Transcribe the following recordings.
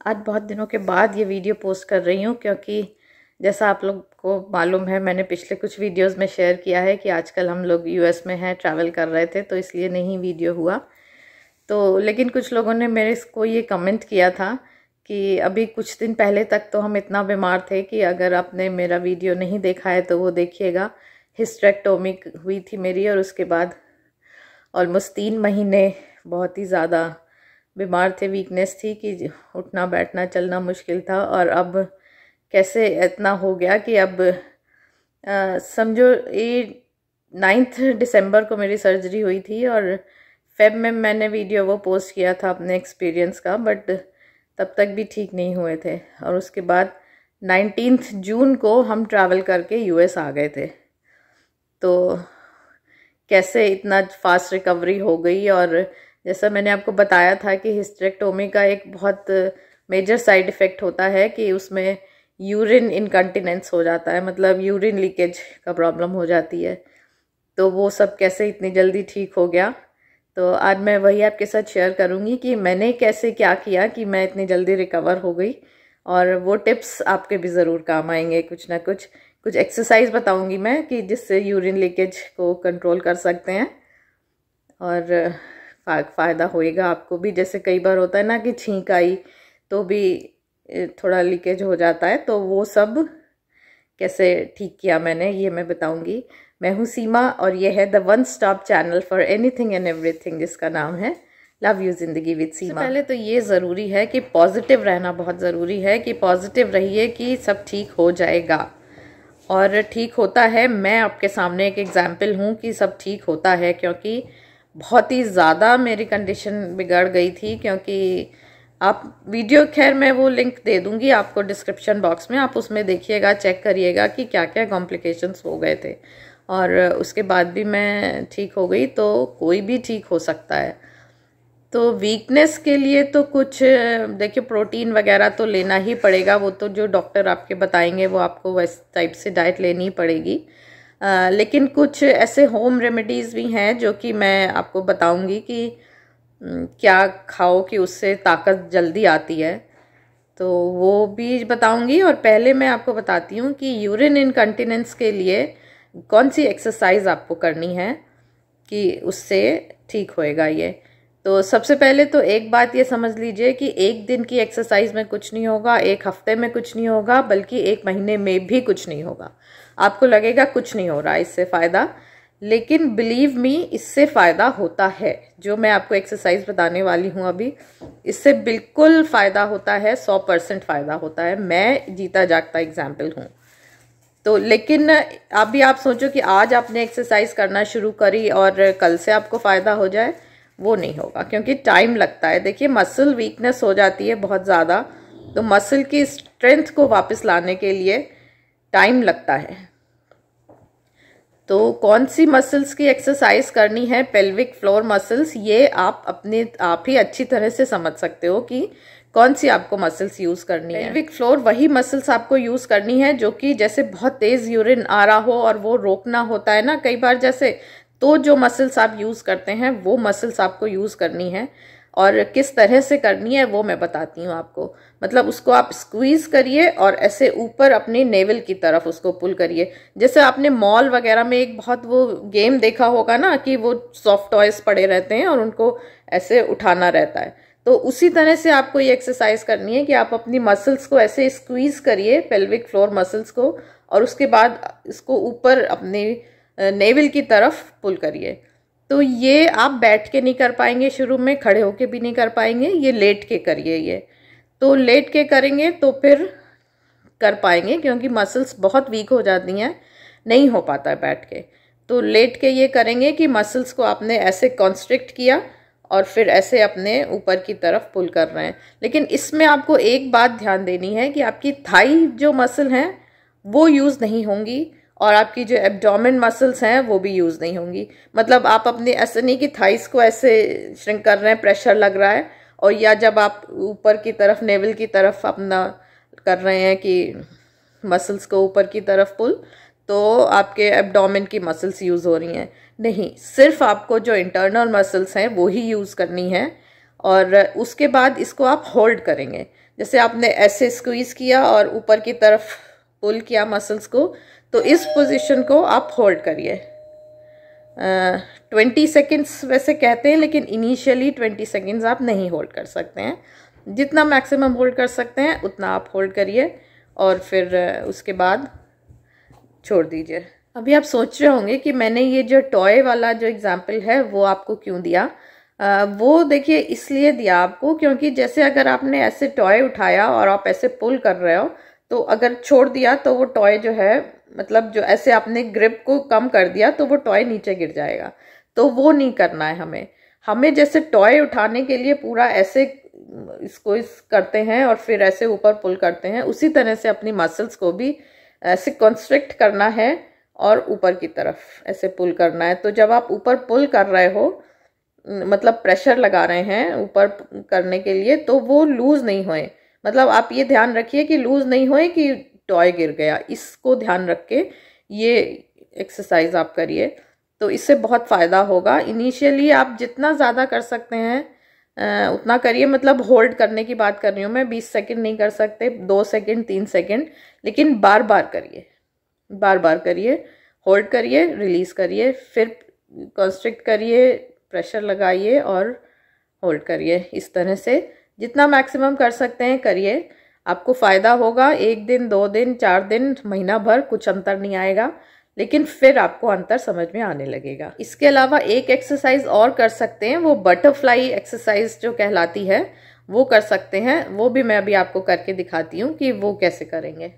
आज बहुत दिनों के बाद ये वीडियो पोस्ट कर रही हूँ क्योंकि जैसा आप लोग को मालूम है, मैंने पिछले कुछ वीडियोस में शेयर किया है कि आजकल हम लोग यूएस में हैं, ट्रैवल कर रहे थे, तो इसलिए नहीं वीडियो हुआ। तो लेकिन कुछ लोगों ने मेरे को ये कमेंट किया था कि अभी कुछ दिन पहले तक तो हम इतना बीमार थे कि अगर आपने मेरा वीडियो नहीं देखा है तो वो देखिएगा। हिस्टेरेक्टोमी हुई थी मेरी और उसके बाद ऑलमोस्ट 3 महीने बहुत ही ज़्यादा बीमार थे, वीकनेस थी कि उठना बैठना चलना मुश्किल था। और अब कैसे इतना हो गया कि अब समझो ये 9 दिसंबर को मेरी सर्जरी हुई थी और फेब में मैंने वीडियो वो पोस्ट किया था अपने एक्सपीरियंस का, बट तब तक भी ठीक नहीं हुए थे। और उसके बाद 19 जून को हम ट्रैवल करके यूएस आ गए थे। तो कैसे इतना फास्ट रिकवरी हो गई। और जैसा मैंने आपको बताया था कि हिस्टेरेक्टोमी का एक बहुत मेजर साइड इफ़ेक्ट होता है कि उसमें यूरिन इनकंटिनेंस हो जाता है, मतलब यूरिन लीकेज का प्रॉब्लम हो जाती है। तो वो सब कैसे इतनी जल्दी ठीक हो गया, तो आज मैं वही आपके साथ शेयर करूँगी कि मैंने कैसे क्या किया कि मैं इतनी जल्दी रिकवर हो गई। और वो टिप्स आपके भी ज़रूर काम आएंगे। कुछ ना कुछ एक्सरसाइज बताऊंगी मैं कि जिससे यूरिन लीकेज को कंट्रोल कर सकते हैं और फ़ायदा होएगा आपको भी। जैसे कई बार होता है ना कि छींक आई तो भी थोड़ा लीकेज हो जाता है, तो वो सब कैसे ठीक किया मैंने ये मैं बताऊंगी। मैं हूँ सीमा और ये है the one stop channel for anything and everything, जिसका नाम है लव यू जिंदगी विद सीमा। पहले तो ये ज़रूरी है कि पॉजिटिव रहना बहुत ज़रूरी है, कि पॉजिटिव रहिए कि सब ठीक हो जाएगा और ठीक होता है। मैं आपके सामने एक एग्जाम्पल हूँ कि सब ठीक होता है, क्योंकि बहुत ही ज़्यादा मेरी कंडीशन बिगड़ गई थी। क्योंकि आप वीडियो, खैर मैं वो लिंक दे दूँगी आपको डिस्क्रिप्शन बॉक्स में, आप उसमें देखिएगा, चेक करिएगा कि क्या क्या कॉम्प्लिकेशंस हो गए थे। और उसके बाद भी मैं ठीक हो गई, तो कोई भी ठीक हो सकता है। तो वीकनेस के लिए तो कुछ देखिए, प्रोटीन वगैरह तो लेना ही पड़ेगा, वो तो जो डॉक्टर आपके बताएंगे वो आपको वैस टाइप से डाइट लेनी ही पड़ेगी। लेकिन कुछ ऐसे होम रेमेडीज़ भी हैं जो कि मैं आपको बताऊंगी कि क्या खाओ कि उससे ताकत जल्दी आती है, तो वो भी बताऊंगी। और पहले मैं आपको बताती हूँ कि यूरिन इनकंटिनेंस के लिए कौन सी एक्सरसाइज आपको करनी है कि उससे ठीक होएगा ये। तो सबसे पहले तो एक बात ये समझ लीजिए कि एक दिन की एक्सरसाइज में कुछ नहीं होगा, एक हफ्ते में कुछ नहीं होगा, बल्कि एक महीने में भी कुछ नहीं होगा। आपको लगेगा कुछ नहीं हो रहा इससे फ़ायदा, लेकिन बिलीव मी इससे फ़ायदा होता है। जो मैं आपको एक्सरसाइज बताने वाली हूँ अभी, इससे बिल्कुल फ़ायदा होता है, 100% फ़ायदा होता है। मैं जीता जागता एग्जाम्पल हूँ। तो लेकिन अभी आप सोचो कि आज आपने एक्सरसाइज करना शुरू करी और कल से आपको फ़ायदा हो जाए, वो नहीं होगा, क्योंकि टाइम लगता है। देखिए, मसल वीकनेस हो जाती है बहुत ज़्यादा, तो मसल की स्ट्रेंथ को वापस लाने के लिए टाइम लगता है। तो कौन सी मसल्स की एक्सरसाइज करनी है, पेल्विक फ्लोर मसल्स, ये आप ही अच्छी तरह से समझ सकते हो कि कौन सी आपको मसल्स यूज करनी है। पेल्विक फ्लोर वही मसल्स आपको यूज करनी है जो कि जैसे बहुत तेज यूरिन आ रहा हो और वो रोकना होता है ना कई बार, जैसे तो जो मसल्स आप यूज करते हैं वो मसल्स आपको यूज करनी है। और किस तरह से करनी है वो मैं बताती हूँ आपको। मतलब उसको आप स्क्वीज करिए और ऐसे ऊपर अपनी नेवल की तरफ उसको पुल करिए। जैसे आपने मॉल वगैरह में एक बहुत वो गेम देखा होगा ना कि वो सॉफ्ट टॉयज पड़े रहते हैं और उनको ऐसे उठाना रहता है, तो उसी तरह से आपको ये एक्सरसाइज करनी है कि आप अपनी मसल्स को ऐसे स्क्वीज करिए, पेल्विक फ्लोर मसल्स को, और उसके बाद इसको ऊपर अपनी नेवल की तरफ पुल करिए। तो ये आप बैठ के नहीं कर पाएंगे, शुरू में खड़े होके भी नहीं कर पाएंगे, ये लेट के करिए। ये तो लेट के करेंगे तो फिर कर पाएंगे, क्योंकि मसल्स बहुत वीक हो जाती हैं, नहीं हो पाता है बैठ के। तो लेट के ये करेंगे कि मसल्स को आपने ऐसे कॉन्स्ट्रिक्ट किया और फिर ऐसे अपने ऊपर की तरफ पुल कर रहे हैं। लेकिन इसमें आपको एक बात ध्यान देनी है कि आपकी थाई जो मसल हैं वो यूज़ नहीं होंगी और आपकी जो एब्डोमेन मसल्स हैं वो भी यूज़ नहीं होंगी। मतलब आप अपने ऐसे नहीं कि थाइस को ऐसे श्रिंक कर रहे हैं, प्रेशर लग रहा है, और या जब आप ऊपर की तरफ नेवल की तरफ अपना कर रहे हैं कि मसल्स को ऊपर की तरफ पुल, तो आपके एब्डोमेन की मसल्स यूज़ हो रही हैं। नहीं, सिर्फ आपको जो इंटरनल मसल्स हैं वो ही यूज़ करनी है। और उसके बाद इसको आप होल्ड करेंगे। जैसे आपने ऐसे स्क्वीज़ किया और ऊपर की तरफ पुल किया मसल्स को, तो इस पोजीशन को आप होल्ड करिए। 20 सेकेंड्स वैसे कहते हैं, लेकिन इनिशियली 20 सेकेंड्स आप नहीं होल्ड कर सकते हैं। जितना मैक्सिमम होल्ड कर सकते हैं उतना आप होल्ड करिए और फिर उसके बाद छोड़ दीजिए। अभी आप सोच रहे होंगे कि मैंने ये जो टॉय वाला जो एग्जाम्पल है वो आपको क्यों दिया। वो देखिए इसलिए दिया आपको क्योंकि जैसे अगर आपने ऐसे टॉय उठाया और आप ऐसे पुल कर रहे हो, तो अगर छोड़ दिया तो वो टॉय जो है, मतलब जो ऐसे आपने ग्रिप को कम कर दिया तो वो टॉय नीचे गिर जाएगा। तो वो नहीं करना है हमें जैसे टॉय उठाने के लिए पूरा ऐसे इसको करते हैं और फिर ऐसे ऊपर पुल करते हैं, उसी तरह से अपनी मसल्स को भी ऐसे कंस्ट्रिक्ट करना है और ऊपर की तरफ ऐसे पुल करना है। तो जब आप ऊपर पुल कर रहे हो, मतलब प्रेशर लगा रहे हैं ऊपर करने के लिए, तो वो लूज नहीं होए। मतलब आप ये ध्यान रखिए कि लूज नहीं होए कि टॉय गिर गया, इसको ध्यान रख के ये एक्सरसाइज आप करिए, तो इससे बहुत फ़ायदा होगा। इनिशियली आप जितना ज़्यादा कर सकते हैं उतना करिए। मतलब होल्ड करने की बात कर रही हूँ मैं, 20 सेकंड नहीं कर सकते, 2 सेकंड 3 सेकंड, लेकिन बार बार करिए, बार बार करिए, होल्ड करिए, रिलीज़ करिए, फिर कंस्ट्रिक्ट करिए, प्रेशर लगाइए और होल्ड करिए। इस तरह से जितना मैक्सिमम कर सकते हैं करिए, आपको फ़ायदा होगा। 1 दिन 2 दिन 4 दिन महीना भर कुछ अंतर नहीं आएगा, लेकिन फिर आपको अंतर समझ में आने लगेगा। इसके अलावा एक एक्सरसाइज और कर सकते हैं, वो बटरफ्लाई एक्सरसाइज जो कहलाती है वो कर सकते हैं। वो भी मैं अभी आपको करके दिखाती हूँ कि वो कैसे करेंगे।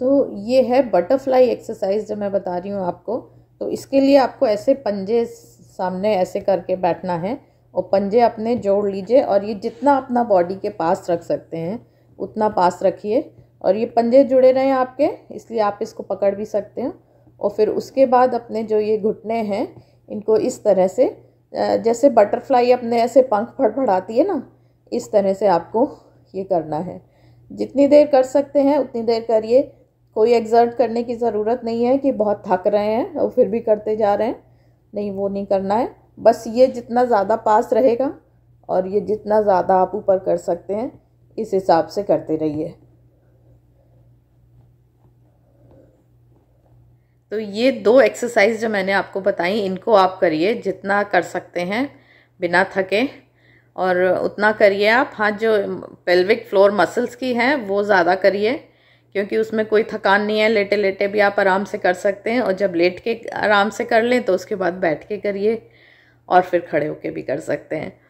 तो ये है बटरफ्लाई एक्सरसाइज जो मैं बता रही हूँ आपको। तो इसके लिए आपको ऐसे पंजे सामने ऐसे करके बैठना है और पंजे अपने जोड़ लीजिए और ये जितना अपना बॉडी के पास रख सकते हैं उतना पास रखिए और ये पंजे जुड़े रहें आपके, इसलिए आप इसको पकड़ भी सकते हैं। और फिर उसके बाद अपने जो ये घुटने हैं इनको इस तरह से, जैसे बटरफ्लाई अपने ऐसे पंख फड़फड़ाती है ना, इस तरह से आपको ये करना है। जितनी देर कर सकते हैं उतनी देर करिए। कोई एक्सर्ट करने की ज़रूरत नहीं है कि बहुत थक रहे हैं और फिर भी करते जा रहे हैं, नहीं, वो नहीं करना है। बस ये जितना ज़्यादा पास रहेगा और ये जितना ज़्यादा आप ऊपर कर सकते हैं इस हिसाब से करते रहिए। तो ये 2 एक्सरसाइज जो मैंने आपको बताई, इनको आप करिए जितना कर सकते हैं बिना थके, और उतना करिए आप। हाँ, जो पेल्विक फ्लोर मसल्स की हैं वो ज़्यादा करिए क्योंकि उसमें कोई थकान नहीं है। लेटे लेटे भी आप आराम से कर सकते हैं, और जब लेट के आराम से कर लें तो उसके बाद बैठ के करिए और फिर खड़े होके भी कर सकते हैं।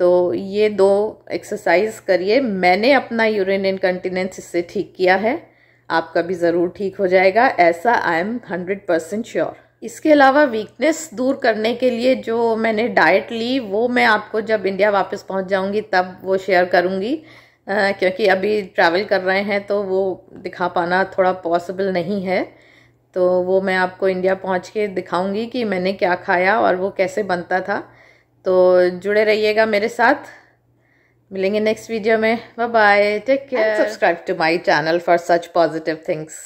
तो ये 2 एक्सरसाइज करिए। मैंने अपना यूरिन इनकंटिनेंस इससे ठीक किया है, आपका भी ज़रूर ठीक हो जाएगा, ऐसा आई एम 100% श्योर। इसके अलावा वीकनेस दूर करने के लिए जो मैंने डाइट ली वो मैं आपको जब इंडिया वापस पहुंच जाऊंगी तब वो शेयर करूंगी, क्योंकि अभी ट्रैवल कर रहे हैं तो वो दिखा पाना थोड़ा पॉसिबल नहीं है। तो वो मैं आपको इंडिया पहुंच के दिखाऊंगी कि मैंने क्या खाया और वो कैसे बनता था। तो जुड़े रहिएगा मेरे साथ, मिलेंगे नेक्स्ट वीडियो में। Bye bye, take care, subscribe to my channel for such positive things.